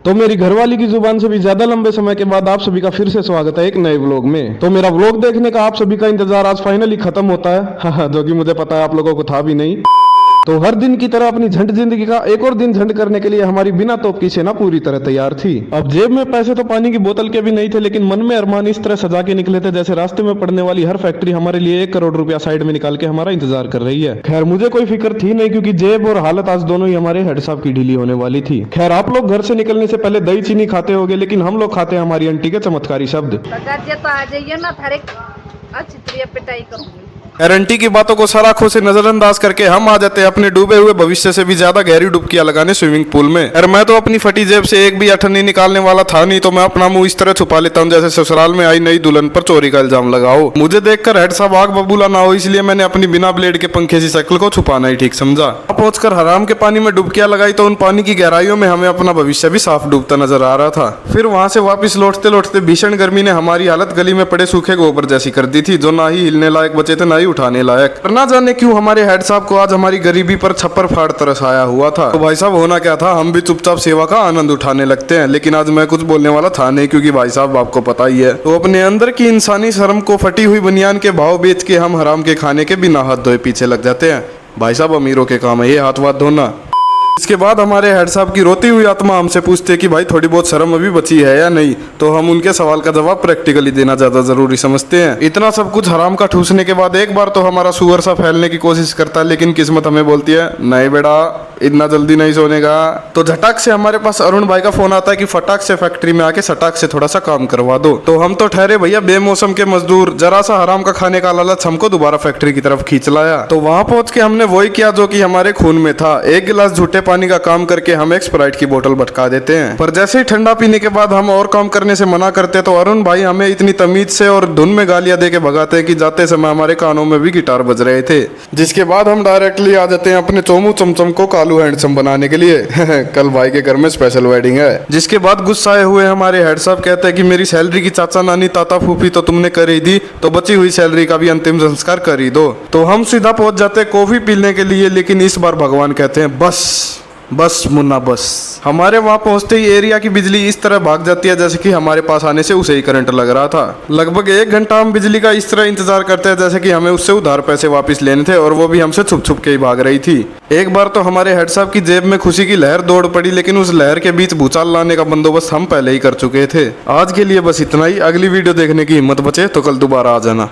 तो मेरी घरवाली की जुबान से भी ज्यादा लंबे समय के बाद आप सभी का फिर से स्वागत है एक नए व्लॉग में। तो मेरा व्लॉग देखने का आप सभी का इंतजार आज फाइनली खत्म होता है जो कि मुझे पता है आप लोगों को था भी नहीं। तो हर दिन की तरह अपनी झंड जिंदगी का एक और दिन झंड करने के लिए हमारी बिना तोप की सेना पूरी तरह तैयार थी। अब जेब में पैसे तो पानी की बोतल के भी नहीं थे, लेकिन मन में अरमान इस तरह सजा के निकले थे जैसे रास्ते में पड़ने वाली हर फैक्ट्री हमारे लिए 1 करोड़ रुपया साइड में निकाल के हमारा इंतजार कर रही है। खैर मुझे कोई फिक्र थी नहीं, क्योंकि जेब और हालत आज दोनों ही हमारे हेड साहब की ढीली होने वाली थी। खैर आप लोग घर से निकलने से पहले दही चीनी खाते होगे, लेकिन हम लोग खाते हैं हमारी आंटी के चमत्कारी शब्द। तो आ जाइए ना, अच्छी तरह पिटाई करूंगी। गारंटी की बातों को सराखों से नजरअंदाज करके हम आ जाते हैं अपने डूबे हुए भविष्य से भी ज्यादा गहरी डुबकियां लगाने स्विमिंग पूल में। और मैं तो अपनी फटी जेब से एक भी अठन्नी निकालने वाला था नहीं, तो मैं अपना मुंह इस तरह छुपा लेता हूं जैसे ससुराल में आई नई दुल्हन पर चोरी का इल्जाम लगाओ। मुझे देखकर हेड साहब आग बबूला ना हो, इसलिए मैंने अपनी बिना ब्लेड के पंखे सी शक्ल को छुपाना ही ठीक समझा। पहुंचकर हराम के पानी में डुबकियां लगाई तो उन पानी की गहराइयों में हमें अपना भविष्य भी साफ डूबता नजर आ रहा था। फिर वहां से वापिस लौटते लौटते भीषण गर्मी ने हमारी हालत गली में पड़े सूखे गोबर जैसी कर दी थी, जो ना ही हिलने लायक बचे थे ना ही उठाने लायक। ना जाने क्यों हमारे हेड साहब को आज हमारी गरीबी पर छप्पर फाड़ तरस आया हुआ था। तो भाई साहब होना क्या था, हम भी चुपचाप सेवा का आनंद उठाने लगते हैं, लेकिन आज मैं कुछ बोलने वाला था नहीं, क्योंकि भाई साहब आपको पता ही है। तो अपने अंदर की इंसानी शर्म को फटी हुई बनियान के भाव बेच के हम हराम के खाने के बिना हाथ धोए पीछे लग जाते हैं। भाई साहब अमीरों के काम है ये हाथ वाथ धोना। इसके बाद हमारे हेड साहब की रोती हुई आत्मा हमसे पूछते कि भाई थोड़ी बहुत शर्म अभी बची है या नहीं, तो हम उनके सवाल का जवाब प्रैक्टिकली देना ज्यादा जरूरी समझते हैं। इतना सब कुछ हराम का ठूसने के बाद एक बार तो हमारा सुअर सा फैलने की कोशिश करता है, लेकिन किस्मत हमें बोलती है नहीं बेटा इतना जल्दी नहीं सोने का। तो झटाक से हमारे पास अरुण भाई का फोन आता है कि फटाक से फैक्ट्री में आके सटाक से थोड़ा सा काम करवा दो। तो हम तो ठहरे भैया बेमौसम के मजदूर, जरा सा हराम का खाने का लालच हमको दोबारा फैक्ट्री की तरफ खींच लाया। तो वहां पहुंच के हमने वही किया जो कि हमारे खून में था। एक गिलास झूठे पानी का काम करके हम एक स्प्राइट की बोतल भटका देते हैं। पर जैसे ही ठंडा पीने के बाद हम और काम करने से मना करते तो अरुण भाई हमें इतनी तमीज से और धुन में गालियां दे के भगाते हैं कि जाते समय हमारे कानों में भी गिटार बज रहे थे। जिसके बाद हम डायरेक्टली आ जाते हैं अपने चोमू चमचम को कालू हैंडसम बनाने के लिए कल भाई के घर में स्पेशल वेडिंग है। जिसके बाद गुस्साए हुए हमारे हेड साहब कहते हैं कि मेरी सैलरी की चाचा नानी ताता फूफी तो तुमने कर ही दी, तो बची हुई सैलरी का भी अंतिम संस्कार कर ही दो। तो हम सीधा पहुंच जाते हैं कॉफी पीने के लिए, लेकिन इस बार भगवान कहते हैं बस बस मुन्ना बस। हमारे वहां पहुंचते ही एरिया की बिजली इस तरह भाग जाती है जैसे कि हमारे पास आने से उसे ही करंट लग रहा था। लगभग 1 घंटा हम बिजली का इस तरह इंतजार करते हैं जैसे कि हमें उससे उधार पैसे वापस लेने थे, और वो भी हमसे छुप छुप के ही भाग रही थी। एक बार तो हमारे हेड साहब की जेब में खुशी की लहर दौड़ पड़ी, लेकिन उस लहर के बीच भूचाल लाने का बंदोबस्त हम पहले ही कर चुके थे। आज के लिए बस इतना ही। अगली वीडियो देखने की हिम्मत बचे तो कल दोबारा आ जाना।